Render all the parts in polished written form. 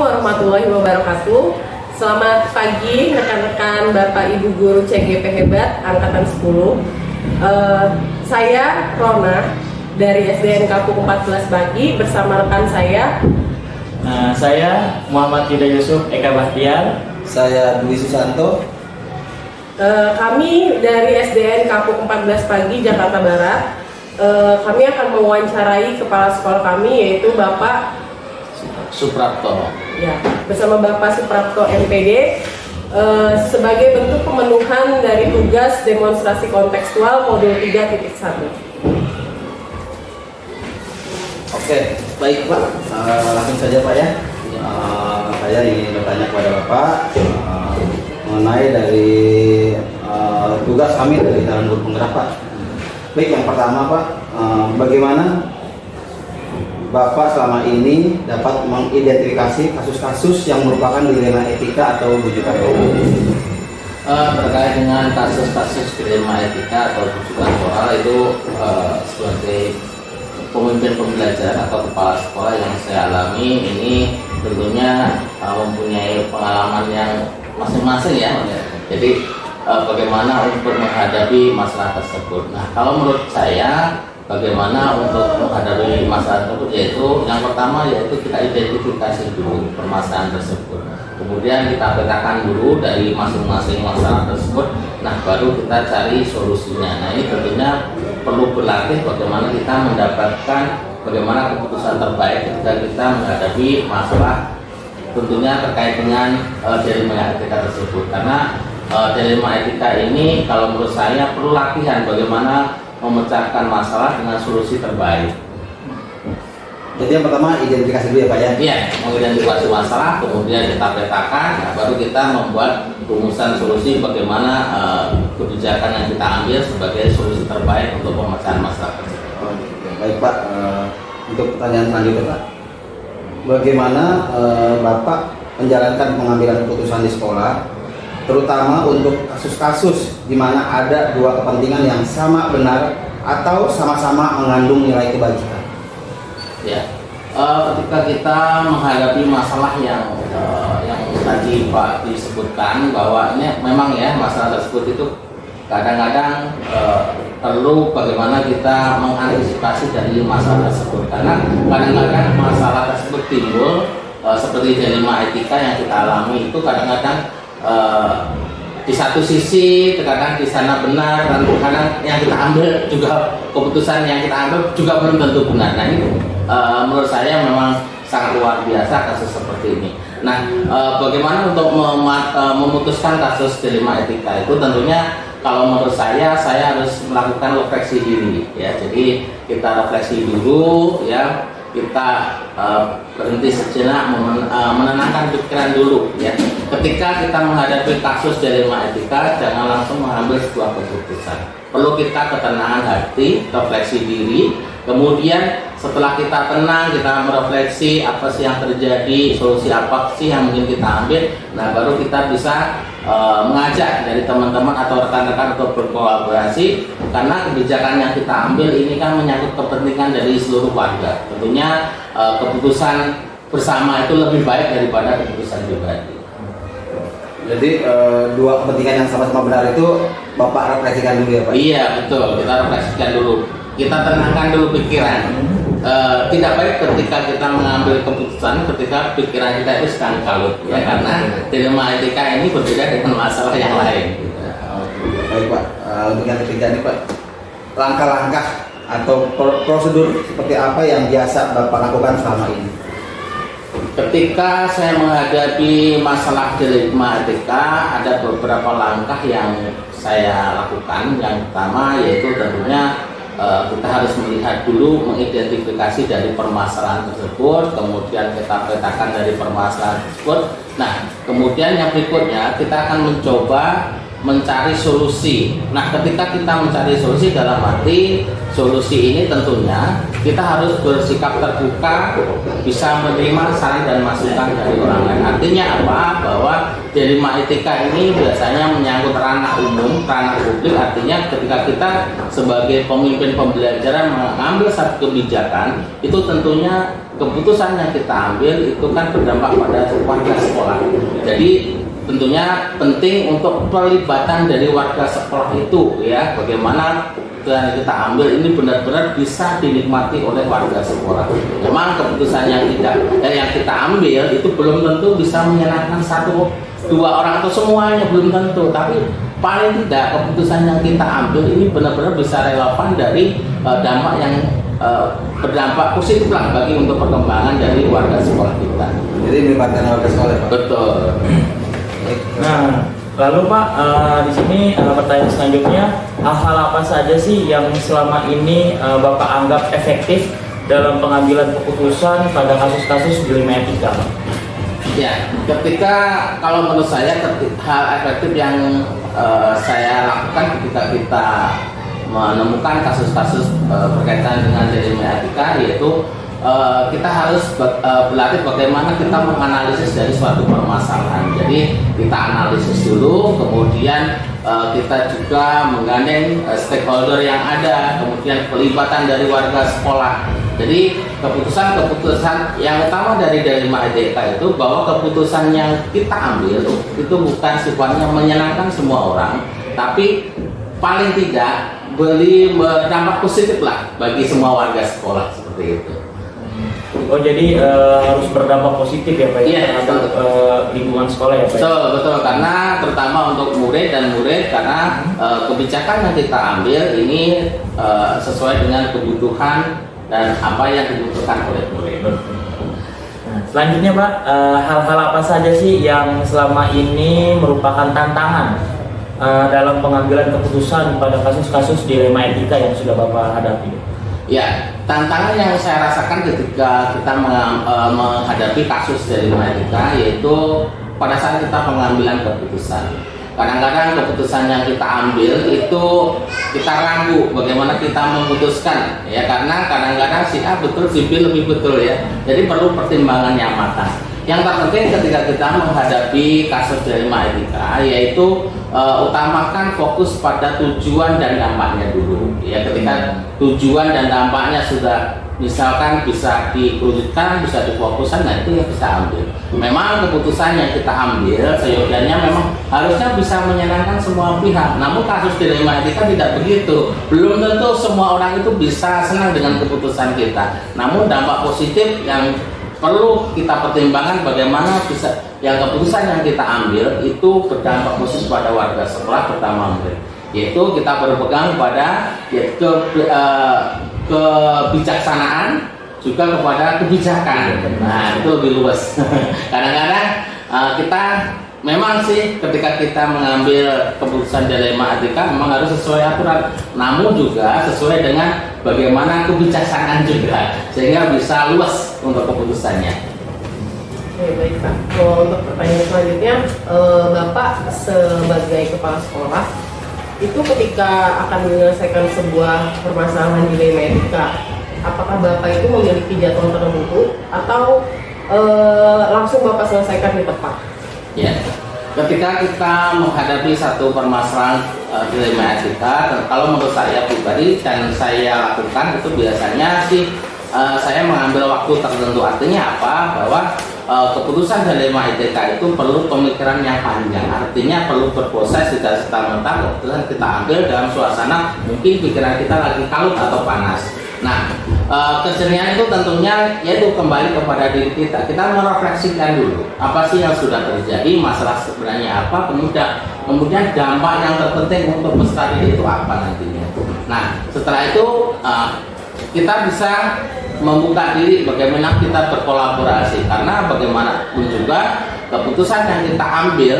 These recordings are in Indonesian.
warahmatullahi wabarakatuh. Selamat pagi rekan-rekan Bapak Ibu Guru CGP Hebat Angkatan 10. Saya Rona dari SDN Kapuk 14 Bagi bersama rekan saya. Saya Muhammad Yuda Yusuf Eka Bahtiar. Saya Dwi Susanto. Kami dari SDN Kapuk 14 Pagi Jakarta Barat. Kami akan mewawancarai kepala sekolah kami yaitu Bapak Suprapto. Ya, bersama Bapak Suprapto MPD sebagai bentuk pemenuhan dari tugas demonstrasi kontekstual modul 3.1. Oke, baik Pak. Langsung saja Pak ya. Saya ingin bertanya kepada Bapak mengenai dari tugas kami dari Calon Guru Penggerak Pak. Baik, yang pertama Pak, bagaimana Bapak selama ini dapat mengidentifikasi kasus-kasus yang merupakan dilema etika atau bujukan moral? Terkait dengan kasus-kasus dilema etika atau bujukan moral itu sebagai pemimpin pembelajaran atau kepala sekolah yang saya alami ini tentunya mempunyai pengalaman yang masing-masing ya. Jadi bagaimana untuk menghadapi masalah tersebut. Nah, kalau menurut saya bagaimana untuk menghadapi masalah tersebut yaitu yang pertama yaitu kita identifikasi dulu permasalahan tersebut, kemudian kita petakan dulu dari masing-masing masalah tersebut, nah baru kita cari solusinya. Nah, ini tentunya perlu berlatih bagaimana kita mendapatkan bagaimana keputusan terbaik ketika kita menghadapi masalah tentunya terkait dengan dilema etika tersebut, karena dilema etika ini kalau menurut saya perlu latihan bagaimana memecahkan masalah dengan solusi terbaik. Jadi yang pertama identifikasi dulu ya Pak ya? Iya, mengidentifikasi masalah, kemudian kita petakan, nah, baru kita membuat rumusan solusi bagaimana kebijakan yang kita ambil sebagai solusi terbaik untuk pemecahan masalah tersebut. Baik Pak, untuk pertanyaan selanjutnya Pak, bagaimana Bapak menjalankan pengambilan keputusan di sekolah, terutama untuk kasus-kasus di mana ada dua kepentingan yang sama benar atau sama-sama mengandung nilai kebajikan? Ya, ketika kita menghadapi masalah yang tadi Pak disebutkan bahwa ini memang ya masalah tersebut itu kadang-kadang perlu bagaimana kita mengantisipasi dari masalah tersebut, karena kadang-kadang masalah tersebut timbul seperti dilema etika yang kita alami itu kadang-kadang di satu sisi terkadang di sana benar dan kadang yang kita ambil juga keputusan yang kita ambil juga belum tentu benar. Nah, ini menurut saya memang sangat luar biasa kasus seperti ini. Nah, bagaimana untuk memutuskan kasus dilema etika itu tentunya kalau menurut saya harus melakukan refleksi diri ya. Jadi kita refleksi dulu ya, kita berhenti sejenak menenangkan pikiran dulu ya. Ketika kita menghadapi kasus dilema etika, jangan langsung mengambil sebuah keputusan. Perlu kita ketenangan hati, refleksi diri. Kemudian setelah kita tenang, kita merefleksi apa sih yang terjadi, solusi apa sih yang mungkin kita ambil. Nah, baru kita bisa mengajak dari teman-teman atau rekan-rekan untuk berkolaborasi, karena kebijakan yang kita ambil ini kan menyangkut kepentingan dari seluruh warga. Tentunya keputusan bersama itu lebih baik daripada keputusan pribadi. Jadi dua kepentingan yang sama-sama benar itu Bapak refleksikan dulu ya Pak? Iya betul, kita refleksikan dulu, kita tenangkan dulu pikiran. Tidak baik ketika kita mengambil keputusan ketika pikiran kita itu sedang kalut ya, karena dilema etika ini berbeda dengan masalah yang lain. Baik Pak, untuk yang ketiga nih Pak, langkah-langkah atau prosedur seperti apa yang biasa Bapak lakukan selama ini? Ketika saya menghadapi masalah dilema etika, ada beberapa langkah yang saya lakukan. Yang pertama yaitu tentunya kita harus melihat dulu, mengidentifikasi dari permasalahan tersebut, kemudian kita petakan dari permasalahan tersebut. Nah, kemudian yang berikutnya kita akan mencoba mencari solusi. Nah, ketika kita mencari solusi dalam arti solusi ini tentunya kita harus bersikap terbuka, bisa menerima saran dan masukan dari orang lain. Artinya apa? Bahwa dilema etika ini biasanya menyangkut ranah umum, ranah publik. Artinya ketika kita sebagai pemimpin pembelajaran mengambil satu kebijakan, itu tentunya keputusan yang kita ambil itu kan berdampak pada warga sekolah. Jadi tentunya penting untuk pelibatan dari warga sekolah itu, ya, bagaimana yang kita ambil ini benar-benar bisa dinikmati oleh warga sekolah. Memang keputusan yang kita ambil itu belum tentu bisa menyenangkan satu dua orang atau semuanya, belum tentu, tapi paling tidak keputusan yang kita ambil ini benar-benar bisa relevan dari dampak yang berdampak positif lah bagi untuk perkembangan dari warga sekolah kita. Jadi melibatkan warga sekolah, Pak. Betul. Nah, lalu Pak, di sini pertanyaan selanjutnya, hal-hal apa saja sih yang selama ini Bapak anggap efektif dalam pengambilan keputusan pada kasus-kasus dilema etika? Ya, ketika kalau menurut saya hal efektif yang saya lakukan ketika kita menemukan kasus-kasus berkaitan dengan dilema etika, yaitu kita harus berlatih bagaimana kita menganalisis dari suatu permasalahan. Jadi kita analisis dulu, kemudian kita juga menggandeng stakeholder yang ada, kemudian pelibatan dari warga sekolah. Jadi keputusan-keputusan yang utama dari dilema etika itu bahwa keputusan yang kita ambil itu bukan sifatnya menyenangkan semua orang, tapi paling tidak berdampak positif lah bagi semua warga sekolah, seperti itu. Oh, jadi harus berdampak positif ya Pak, Iya, terhadap lingkungan sekolah ya Pak? Betul, karena terutama untuk murid karena kebijakan yang kita ambil ini sesuai dengan kebutuhan dan apa yang dibutuhkan oleh murid. Nah, selanjutnya Pak, hal-hal apa saja sih yang selama ini merupakan tantangan dalam pengambilan keputusan pada kasus-kasus dilema etika yang sudah Bapak hadapi? Ya, tantangan yang saya rasakan ketika kita menghadapi kasus dilema etika yaitu pada saat kita pengambilan keputusan. Kadang-kadang keputusan yang kita ambil itu kita ragu bagaimana kita memutuskan, ya, karena kadang-kadang si A betul, si B lebih betul, ya. Jadi perlu pertimbangan yang matang. Yang terpenting ketika kita menghadapi kasus dilema etika yaitu utamakan fokus pada tujuan dan dampaknya dulu. Ya, ketika tujuan dan dampaknya sudah misalkan bisa diwujudkan, bisa difokuskan, nah itu yang bisa ambil. Memang keputusan yang kita ambil seyogianya memang harusnya bisa menyenangkan semua pihak. Namun kasus dilema etika tidak begitu. Belum tentu semua orang itu bisa senang dengan keputusan kita. Namun dampak positif yang perlu kita pertimbangkan bagaimana bisa yang keputusan yang kita ambil itu berdampak positif pada warga sekolah, terutama murid. Yaitu kita berpegang pada kebijaksanaan juga kepada kebijakan. Nah, itu lebih luas. Kadang-kadang kita memang sih ketika kita mengambil keputusan dilema etika memang harus sesuai aturan, namun juga sesuai dengan bagaimana kebijaksanaan juga sehingga bisa luas untuk keputusannya. Oke, baik Pak. Untuk pertanyaan selanjutnya, Bapak sebagai kepala sekolah itu ketika akan menyelesaikan sebuah permasalahan dilema etika, apakah Bapak itu memiliki jadwal tertentu atau langsung Bapak selesaikan di tempat? Ya, ketika kita menghadapi satu permasalahan dilema etika, kalau menurut saya pribadi dan saya lakukan itu biasanya sih saya mengambil waktu tertentu. Artinya apa? Bahwa keputusan dilema etika itu perlu pemikiran yang panjang. Artinya perlu berproses, tidak serta-merta keputusan kita ambil dalam suasana mungkin pikiran kita lagi kalut atau panas. Nah, kejernihan itu tentunya yaitu kembali kepada diri kita. Kita merefleksikan dulu apa sih yang sudah terjadi, masalah sebenarnya apa, kemudian dampak yang terpenting untuk peserta didik itu apa nantinya. Nah, setelah itu kita bisa membuka diri bagaimana kita berkolaborasi, karena bagaimanapun juga keputusan yang kita ambil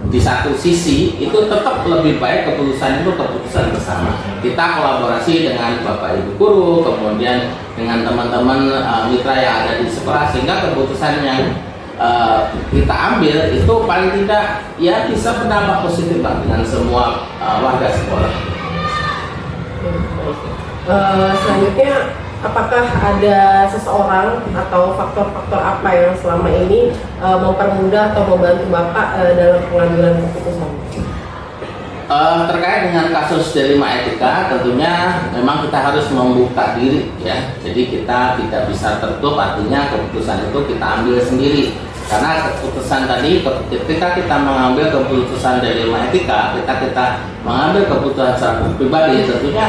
di satu sisi itu tetap lebih baik keputusan itu keputusan bersama. Kita kolaborasi dengan Bapak Ibu guru, kemudian dengan teman-teman mitra yang ada di sekolah, sehingga keputusan yang kita ambil itu paling tidak ya bisa berdampak positif lah dengan semua warga sekolah. Selanjutnya, apakah ada seseorang atau faktor-faktor apa yang selama ini mempermudah atau membantu Bapak dalam pengambilan keputusan? Terkait dengan kasus dilema etika, tentunya memang kita harus membuka diri ya. Jadi kita tidak bisa tertutup, artinya keputusan itu kita ambil sendiri. Karena keputusan tadi, ketika kita mengambil keputusan dilema etika, kita mengambil keputusan secara pribadi, tentunya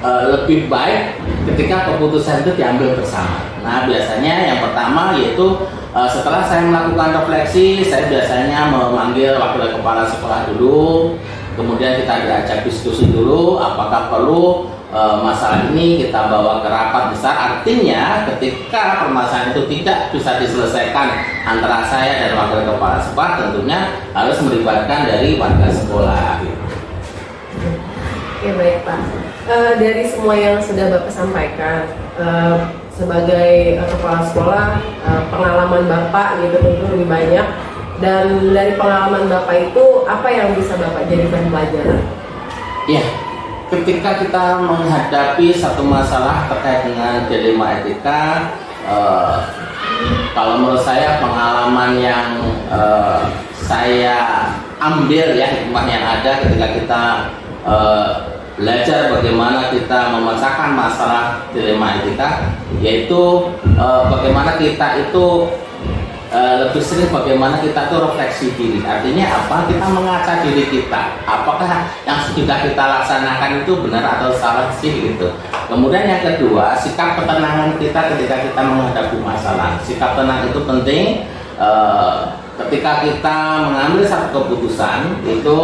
lebih baik ketika keputusan itu diambil bersama. Nah, biasanya yang pertama yaitu setelah saya melakukan refleksi, saya biasanya memanggil wakil kepala sekolah dulu. Kemudian kita diajak diskusi dulu apakah perlu masalah ini kita bawa ke rapat besar. Artinya ketika permasalahan itu tidak bisa diselesaikan antara saya dan wakil kepala sekolah, tentunya harus melibatkan dari warga sekolah. Oke, baik Pak. Dari semua yang sudah Bapak sampaikan sebagai kepala sekolah, pengalaman Bapak gitu tentu lebih banyak. Dan dari pengalaman Bapak itu, apa yang bisa Bapak jadikan pelajaran? Ya, ketika kita menghadapi satu masalah terkait dengan dilema etika, kalau menurut saya pengalaman yang saya ambil ya, hikmah yang ada ketika kita belajar bagaimana kita memecahkan masalah dilema etika, yaitu bagaimana kita itu lebih sering bagaimana kita tuh refleksi diri. Artinya apa? Kita mengaca diri kita. Apakah yang sudah kita laksanakan itu benar atau salah sih gitu. Kemudian yang kedua, sikap ketenangan kita ketika kita menghadapi masalah. Sikap tenang itu penting. Ketika kita mengambil satu keputusan itu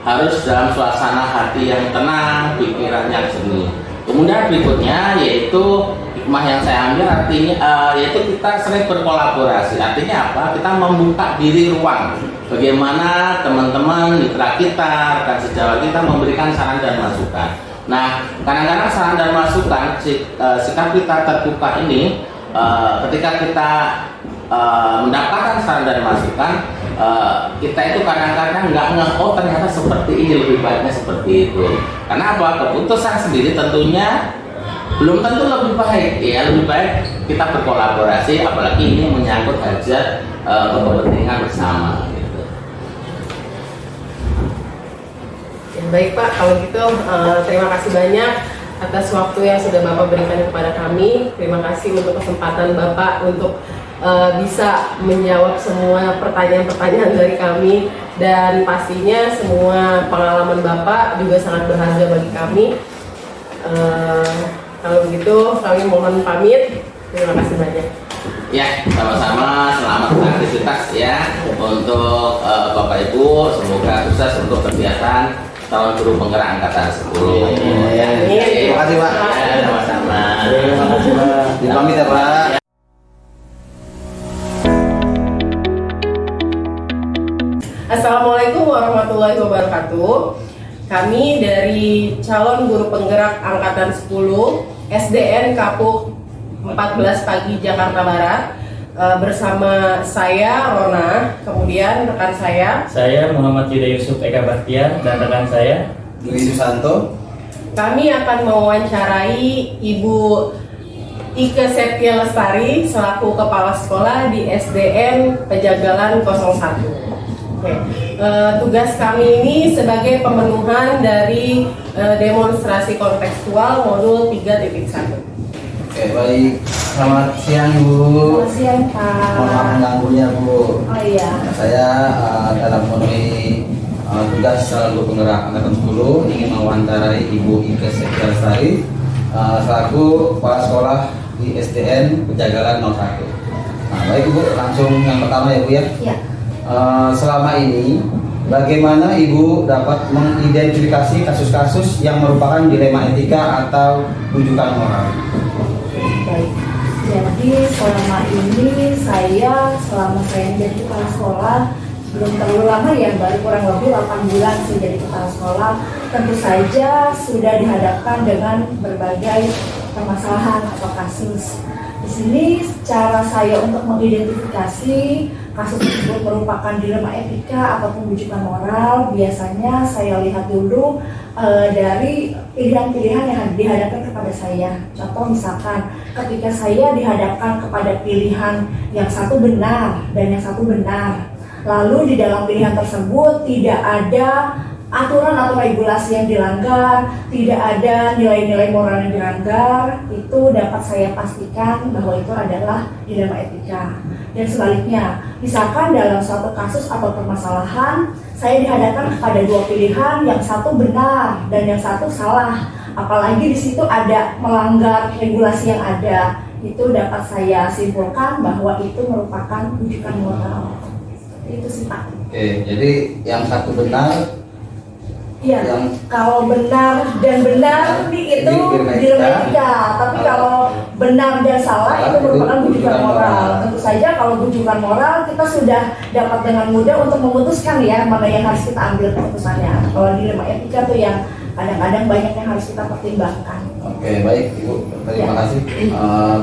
harus dalam suasana hati yang tenang, pikiran yang jernih. Kemudian berikutnya yaitu hikmah yang saya ambil artinya yaitu kita sering berkolaborasi. Artinya apa? Kita membuka diri ruang. Bagaimana teman-teman, mitra kita, rekan sejawat kita memberikan saran dan masukan. Nah, kadang-kadang saran dan masukan sikap kita terbuka ini ketika kita mendapatkan saran dan masukan, kita itu kadang-kadang nggak oh ternyata seperti ini, lebih baiknya seperti itu. Karena apa? Keputusan sendiri tentunya belum tentu lebih baik. Ya, lebih baik kita berkolaborasi, apalagi ini menyangkut hajat kepentingan bersama. Gitu. Ya, baik Pak, kalau gitu terima kasih banyak atas waktu yang sudah Bapak berikan kepada kami. Terima kasih untuk kesempatan Bapak untuk bisa menjawab semua pertanyaan-pertanyaan dari kami, dan pastinya semua pengalaman Bapak juga sangat berharga bagi kami. Kalau begitu kami mohon pamit. Terima kasih banyak. Ya, sama-sama. Selamat beraktivitas ya untuk Bapak Ibu. Semoga sukses untuk kegiatan tahun guru penggerak angkatan 10. Terima kasih Pak. Ya, sama-sama. Terima kasih Pak. Dipamit ya Pak. Assalamualaikum warahmatullahi wabarakatuh. Kami dari calon guru penggerak angkatan 10 SDN Kapuk 14 Pagi Jakarta Barat, bersama saya Rona, kemudian rekan saya Muhammad Yuda Yusuf Eka Baktiar, dan rekan saya Dwi Susanto. Kami akan mewawancarai Ibu Ike Septia Lestari selaku kepala sekolah di SDN Pejagalan 01. Oke. Tugas kami ini sebagai pemenuhan dari demonstrasi kontekstual modul 3.1. Oke, baik. Selamat siang Bu. Selamat siang Pak. Mohon maaf mengganggunya Bu. Oh iya. Saya dalam memenuhi tugas selaku penggerak angkatan 10 ingin mewawancarai Ibu Ike Septia Lestari selaku kepala sekolah di SDN Pejagalan 01. Nah, baik Bu, langsung yang pertama ya Bu ya. Ya. Selama ini bagaimana Ibu dapat mengidentifikasi kasus-kasus yang merupakan dilema etika atau rujukan moral? Baik. Jadi selama ini selama saya menjadi kepala sekolah belum terlalu lama ya, baru kurang lebih 8 bulan saya jadi kepala sekolah. Tentu saja sudah dihadapkan dengan berbagai permasalahan atau kasus. sini cara saya untuk mengidentifikasi kasus tersebut merupakan dilema etika ataupun bujukan moral, biasanya saya lihat dulu dari pilihan-pilihan yang dihadapkan kepada saya. Contoh misalkan ketika saya dihadapkan kepada pilihan yang satu benar dan yang satu benar, lalu di dalam pilihan tersebut tidak ada aturan atau regulasi yang dilanggar, tidak ada nilai-nilai moral yang dilanggar, itu dapat saya pastikan bahwa itu adalah dilema etika. Dan sebaliknya, misalkan dalam suatu kasus atau permasalahan, saya dihadapkan kepada dua pilihan, yang satu benar dan yang satu salah, apalagi di situ ada melanggar regulasi yang ada, itu dapat saya simpulkan bahwa itu merupakan bujukan moral. Itu sih Pak. Oke, jadi yang satu benar. Iya, Yang kalau benar dan benar itu dilema etika, tapi kalau benar dan salah itu merupakan bujukan moral. Tentu saja kalau bujukan moral kita sudah dapat dengan mudah untuk memutuskan ya mana yang harus kita ambil keputusannya. Kalau dilema etika tuh yang kadang-kadang banyak yang harus kita pertimbangkan. Oke, baik Ibu, terima Ya. kasih.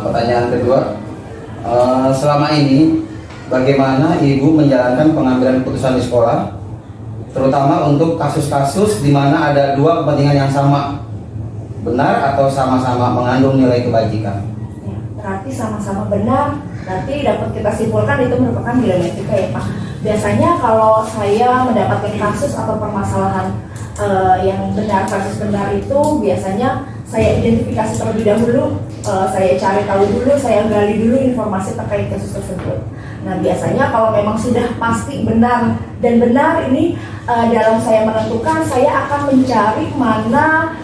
Pertanyaan kedua, selama ini bagaimana Ibu menjalankan pengambilan keputusan di sekolah, terutama untuk kasus-kasus di mana ada dua kepentingan yang sama, benar atau sama-sama mengandung nilai kebajikan? Ya, berarti sama-sama benar, berarti dapat kita simpulkan itu merupakan dilema etika ya Pak. Biasanya kalau saya mendapatkan kasus atau permasalahan yang benar versus benar itu, biasanya saya identifikasi terlebih dahulu, saya cari tahu dulu, saya gali dulu informasi terkait kasus tersebut. Nah biasanya kalau memang sudah pasti benar dan benar ini dalam saya menentukan, saya akan mencari mana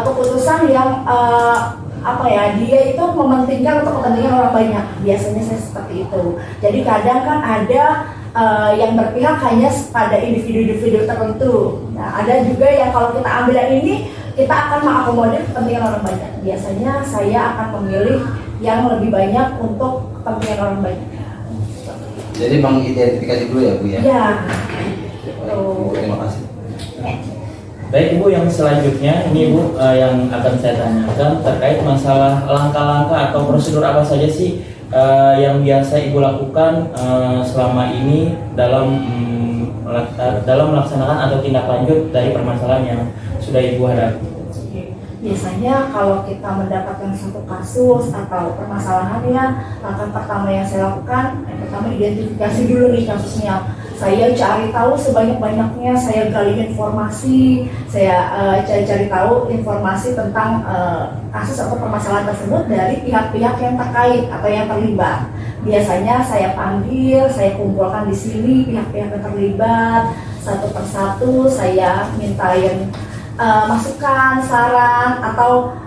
keputusan yang dia itu mementingkan untuk kepentingan orang banyak. Biasanya saya seperti itu. Jadi kadang kan ada yang berpihak hanya pada individu-individu tertentu. Nah ada juga yang kalau kita ambil yang ini, kita akan mengakomodir kepentingan orang banyak. Biasanya saya akan memilih yang lebih banyak untuk kepentingan orang banyak. Jadi mengidentifikasi dulu ya Bu ya? Ya. Baik, terima kasih. Baik Ibu, yang selanjutnya ini Ibu yang akan saya tanyakan terkait masalah langkah-langkah atau prosedur apa saja sih yang biasa Ibu lakukan selama ini dalam melaksanakan atau tindak lanjut dari permasalahan yang sudah Ibu hadapi. Biasanya kalau kita mendapatkan satu kasus atau permasalahannya, langkah pertama yang saya lakukan, yang pertama identifikasi dulu nih kasusnya. Saya cari tahu sebanyak-banyaknya, saya gali informasi, saya cari tahu informasi tentang kasus atau permasalahan tersebut dari pihak-pihak yang terkait atau yang terlibat. Biasanya saya panggil, saya kumpulkan di sini pihak-pihak yang terlibat, satu persatu saya mintain masukan, saran atau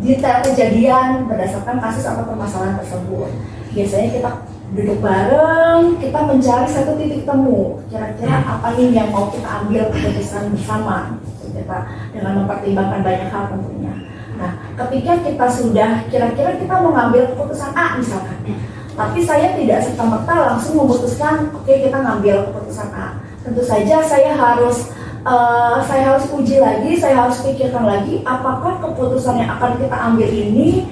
detail kejadian berdasarkan kasus atau permasalahan tersebut. Biasanya kita duduk bareng, kita mencari satu titik temu. Kira-kira apa nih yang mau kita ambil keputusan bersama? Kita dengan mempertimbangkan banyak hal tentunya. Nah, ketika kita sudah kira-kira kita mau ngambil keputusan A misalkan, tapi saya tidak serta-merta langsung memutuskan, oke, kita ngambil keputusan A. Tentu saja saya harus uji lagi, saya harus pikirkan lagi apakah keputusan yang akan kita ambil ini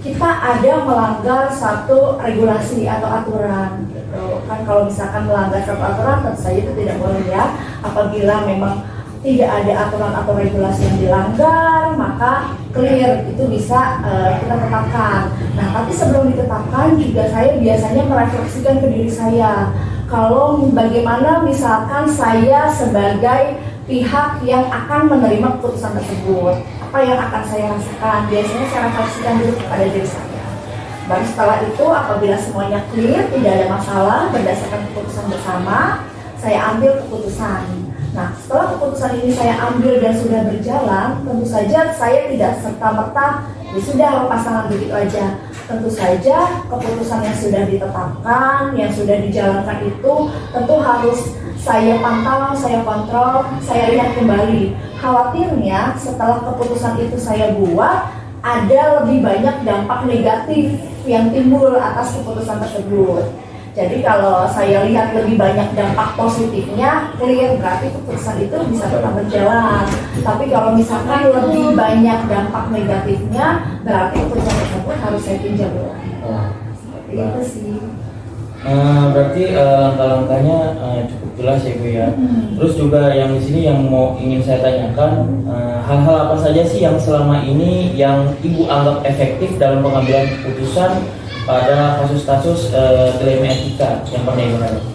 kita ada melanggar satu regulasi atau aturan gitu. Kan kalau misalkan melanggar satu aturan tentu saja itu tidak boleh ya. Apabila memang tidak ada aturan atau regulasi yang dilanggar, maka clear, itu bisa kita tetapkan. Nah tapi sebelum ditetapkan juga saya biasanya merefleksikan ke diri saya, kalau bagaimana misalkan saya sebagai pihak yang akan menerima keputusan tersebut, apa yang akan saya rasakan. Biasanya saya refleksikan dulu kepada diri saya. Baru setelah itu apabila semuanya clear, tidak ada masalah, berdasarkan keputusan bersama, saya ambil keputusan. Nah setelah keputusan ini saya ambil dan sudah berjalan, tentu saja saya tidak serta-merta ya sudah lepas tangan begitu aja. Tentu saja keputusan yang sudah ditetapkan, yang sudah dijalankan itu tentu harus saya pantau, saya kontrol, saya lihat kembali. Khawatirnya setelah keputusan itu saya buat, ada lebih banyak dampak negatif yang timbul atas keputusan tersebut. Jadi kalau saya lihat lebih banyak dampak positifnya, clear, berarti keputusan itu bisa tetap berjalan. Tapi kalau misalkan lebih banyak dampak negatifnya, berarti keputusan tersebut harus saya tinjau ulang. Seperti itu sih. Berarti langkah-langkahnya cukup jelas ya Bu ya. Terus juga yang di sini yang ingin saya tanyakan, hal-hal apa saja sih yang selama ini yang Ibu anggap efektif dalam pengambilan keputusan pada kasus-kasus dilema etika yang pernah Ibu hadapi?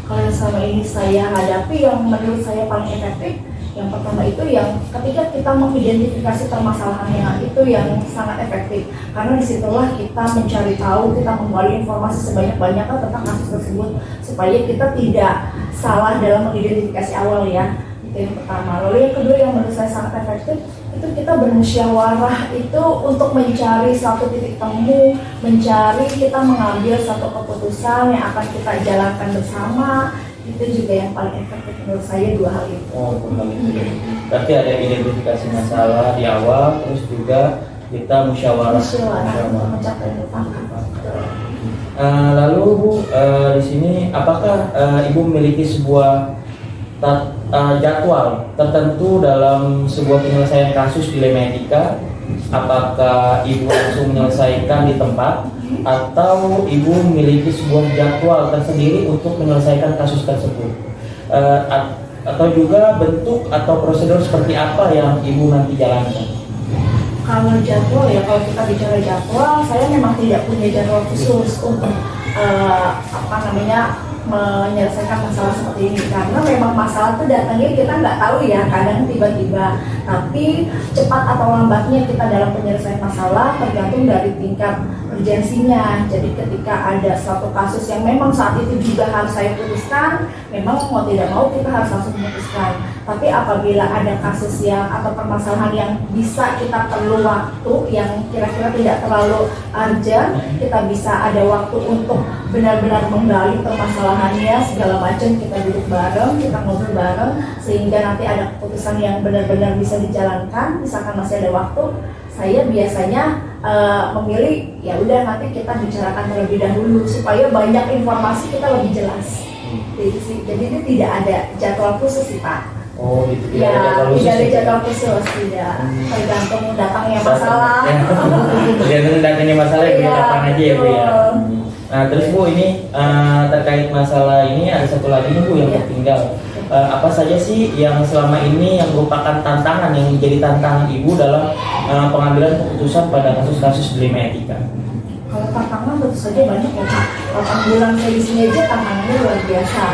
Kalau yang selama ini saya hadapi yang menurut saya paling efektif, yang pertama itu yang ketika kita mengidentifikasi permasalahannya, itu yang sangat efektif. Karena disitulah kita mencari tahu, kita menggali informasi sebanyak-banyaknya tentang kasus tersebut supaya kita tidak salah dalam mengidentifikasi awal ya. Itu yang pertama. Lalu yang kedua yang menurut saya sangat efektif itu kita bermusyawarah itu untuk mencari suatu titik temu, mencari kita mengambil satu keputusan yang akan kita jalankan bersama. Itu juga yang paling efektif menurut saya, dua hal itu. Oh, itu. Berarti ada identifikasi masalah di awal, terus juga kita musyawarah mencapai mufakat. Lalu Bu, di sini apakah Ibu memiliki sebuah jadwal tertentu dalam sebuah penyelesaian kasus dilema etika? Apakah Ibu langsung menyelesaikan di tempat atau Ibu memiliki sebuah jadwal tersendiri untuk menyelesaikan kasus tersebut? Atau juga bentuk atau prosedur seperti apa yang Ibu nanti jalankan? Kalau jadwal ya, kalau kita bicara jadwal, saya memang tidak punya jadwal khusus untuk menyelesaikan masalah seperti ini, karena memang masalah itu datangnya kita nggak tahu ya, kadang tiba-tiba. Tapi cepat atau lambatnya kita dalam penyelesaian masalah tergantung dari tingkat urgensinya. Jadi ketika ada suatu kasus yang memang saat itu juga harus saya putuskan, memang mau tidak mau kita harus langsung memutuskan. Tapi apabila ada kasus yang atau permasalahan yang bisa kita perlu waktu yang kira-kira tidak terlalu urgent, kita bisa ada waktu untuk benar-benar menggali permasalahannya segala macam, kita duduk bareng, kita ngobrol bareng, sehingga nanti ada keputusan yang benar-benar bisa dijalankan. Misalkan masih ada waktu, saya biasanya memilih ya udah nanti kita bicarakan terlebih dahulu supaya banyak informasi kita lebih jelas. Jadi itu tidak ada jadwal khusus sih Pak. Oh gitu Ya, tidak ada jadwal khusus, tidak. Tergantung datangnya masalah. Tergantung datangnya masalah ya, kapan aja ya Bu ya. Nah terus Bu, ini terkait masalah ini ada satu lagi nih Bu yang tertinggal. Apa saja sih yang selama ini yang merupakan tantangan, yang menjadi tantangan Ibu dalam pengambilan keputusan pada kasus-kasus dilema etika? Kalau tantangan tentu saja banyak ya Pak. 8 bulan saya di sini aja tantangannya luar biasa.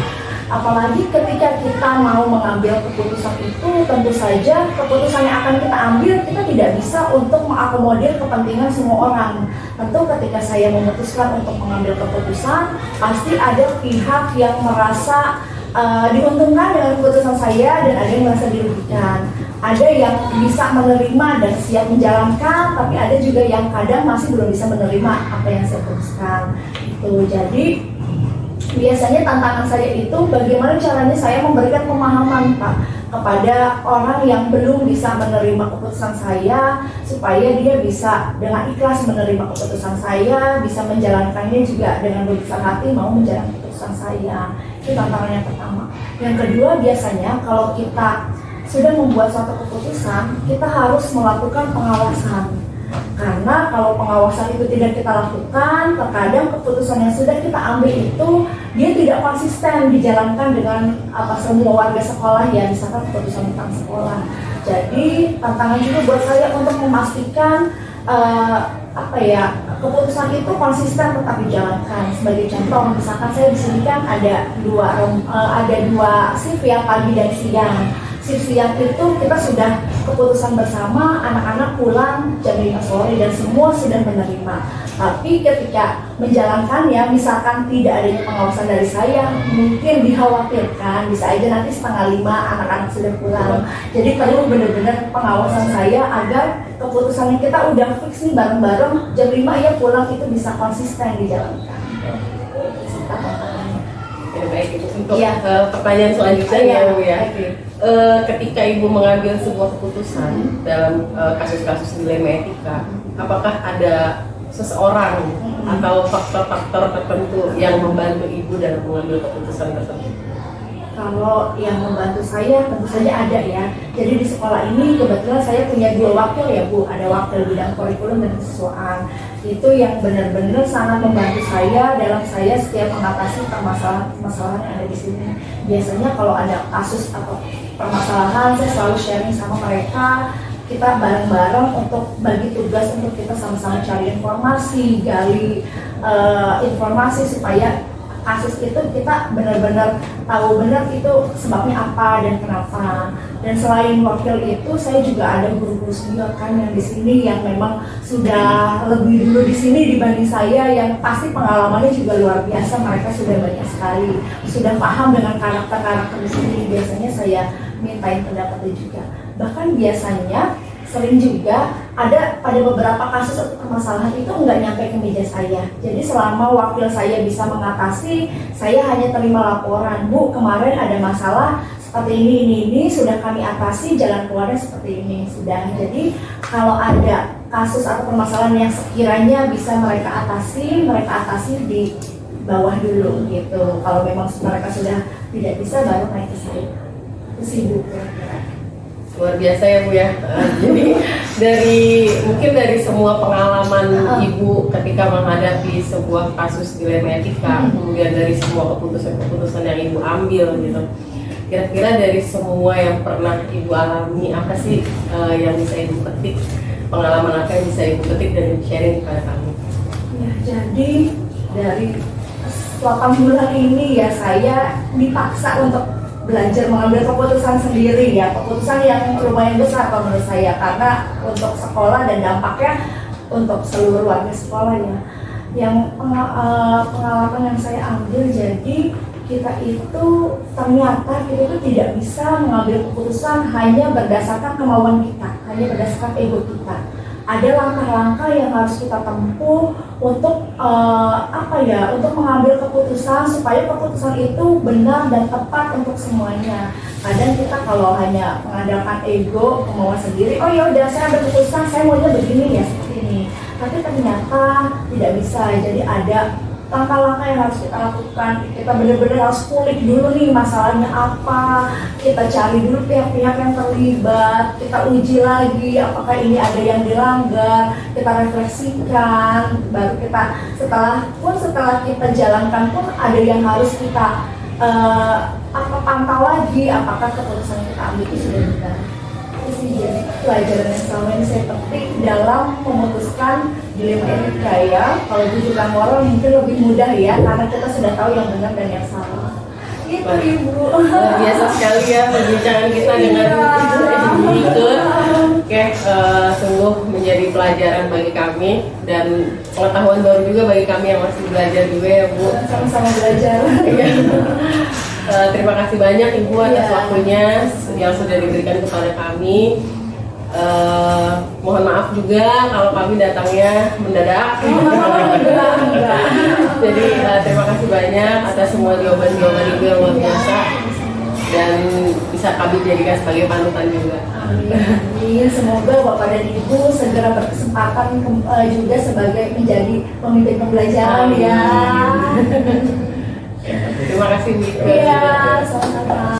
Apalagi ketika kita mau mengambil keputusan itu, tentu saja keputusan yang akan kita ambil kita tidak bisa untuk mengakomodir kepentingan semua orang. Tentu ketika saya memutuskan untuk mengambil keputusan, pasti ada pihak yang merasa diuntungkan dengan keputusan saya dan ada yang merasa dirugikan. Ada yang bisa menerima dan siap menjalankan, tapi ada juga yang kadang masih belum bisa menerima apa yang saya putuskan. Itu jadi biasanya tantangan saya itu bagaimana caranya saya memberikan pemahaman Pak kepada orang yang belum bisa menerima keputusan saya, supaya dia bisa dengan ikhlas menerima keputusan saya, bisa menjalankannya juga dengan berbesar hati mau menjalankan keputusan saya. Itu tantangan yang pertama. Yang kedua, biasanya kalau kita sudah membuat suatu keputusan, kita harus melakukan pengawasan. Karena kalau pengawasan itu tidak kita lakukan, terkadang keputusan yang sudah kita ambil itu dia tidak konsisten dijalankan dengan semua warga sekolah ya, misalkan keputusan tentang sekolah. Jadi tantangan juga buat saya untuk memastikan keputusan itu konsisten tetap dijalankan. Sebagai contoh, misalkan saya di sini kan ada dua shift ya, pagi dan siang. Shift siang itu kita sudah keputusan bersama, anak-anak pulang jam 5 sore dan semua sudah menerima. Tapi ketika menjalankannya, misalkan tidak adanya pengawasan dari saya, mungkin dikhawatirkan bisa aja nanti 4:30 anak-anak sudah pulang. Jadi perlu benar-benar pengawasan saya agar keputusan yang kita udah fix nih bareng-bareng jam 5 ya pulang itu bisa konsisten dijalankan. Ya, baik, untuk pertanyaan selanjutnya ya Bu ya. Ketika Ibu mengambil sebuah keputusan dalam kasus-kasus dilema etika, apakah ada seseorang atau faktor-faktor tertentu yang membantu ibu dalam mengambil keputusan tersebut? Kalau yang membantu saya tentu saja ada ya. Jadi di sekolah ini kebetulan saya punya 2 wakil ya Bu. Ada wakil bidang kurikulum dan kesiswaan. Itu yang benar-benar sangat membantu saya dalam saya setiap mengatasi permasalahan yang ada di sini. Biasanya kalau ada kasus atau permasalahan, saya selalu sharing sama mereka. Kita bareng-bareng untuk bagi tugas untuk kita sama-sama cari informasi, gali informasi supaya kasus itu kita benar-benar tahu benar itu sebabnya apa dan kenapa. Dan selain wakil itu, saya juga ada guru-guru senior kan yang di sini yang memang sudah lebih dulu di sini dibanding saya, yang pasti pengalamannya juga luar biasa. Mereka sudah banyak sekali, sudah paham dengan karakter-karakter di sini. Biasanya saya mintain pendapatnya juga. Bahkan biasanya sering juga ada pada beberapa kasus atau permasalahan itu nggak nyampe ke meja saya. Jadi selama wakil saya bisa mengatasi, saya hanya terima laporan, Bu kemarin ada masalah seperti ini sudah kami atasi, jalan keluarnya seperti ini sudah. Jadi kalau ada kasus atau permasalahan yang sekiranya bisa mereka atasi di bawah dulu gitu. Kalau memang mereka sudah tidak bisa, baru naik ke saya. Itu sih Bu kira-kira. Luar biasa ya Bu ya. Jadi mungkin dari semua pengalaman Ibu ketika menghadapi sebuah kasus dilema etika, kemudian dari semua keputusan-keputusan yang Ibu ambil gitu, kira-kira dari semua yang pernah Ibu alami, apa sih yang bisa Ibu petik, pengalaman apa yang bisa Ibu petik dan sharing kepada kami? Ya, jadi dari 8 bulan ini ya saya dipaksa untuk belajar mengambil keputusan sendiri ya, keputusan yang lumayan besar kalau menurut saya, karena untuk sekolah dan dampaknya untuk seluruh warga sekolah ya. Yang pengalaman yang saya ambil, jadi kita itu ternyata kita itu tidak bisa mengambil keputusan hanya berdasarkan kemauan kita, hanya berdasarkan ego kita. Ada langkah-langkah yang harus kita tempuh untuk untuk mengambil keputusan supaya keputusan itu benar dan tepat untuk semuanya. Kadang kita kalau hanya mengandalkan ego, kemauan sendiri, oh ya udah saya ambil keputusan, saya maunya begini ya seperti ini. Tapi ternyata tidak bisa. Jadi ada langkah-langkah yang harus kita lakukan. Kita benar-benar harus kulik dulu nih masalahnya apa, kita cari dulu pihak-pihak yang terlibat, kita uji lagi apakah ini ada yang dilanggar, kita refleksikan, baru kita setelah kita jalankan pun ada yang harus kita pantau lagi apakah keputusan yang kita ambil itu sudah benar. Itu sih jadi pelajaran yang selama ini saya petik dalam memutuskan dilema etika ya. Kalau rujukan moral mungkin lebih mudah ya, karena kita sudah tahu yang benar dan yang salah. Itu Ibu. Luar biasa sekali ya perbincangan kita dengan Ibu Ike. Oke, sungguh menjadi pelajaran bagi kami dan pengetahuan baru juga bagi kami yang masih belajar juga ya Bu. Sama-sama belajar. Terima kasih banyak Ibu atas waktunya yang sudah diberikan kepada kami. Mohon maaf juga kalau kami datangnya mendadak. Jadi terima kasih banyak atas semua jawaban-jawaban Ibu yang luar biasa dan bisa kami jadikan sebagai panutan juga. Amin. Semoga Bapak dan Ibu segera berkesempatan juga sebagai menjadi pemimpin pembelajaran ya. Terima kasih Bu. Iya, sama-sama.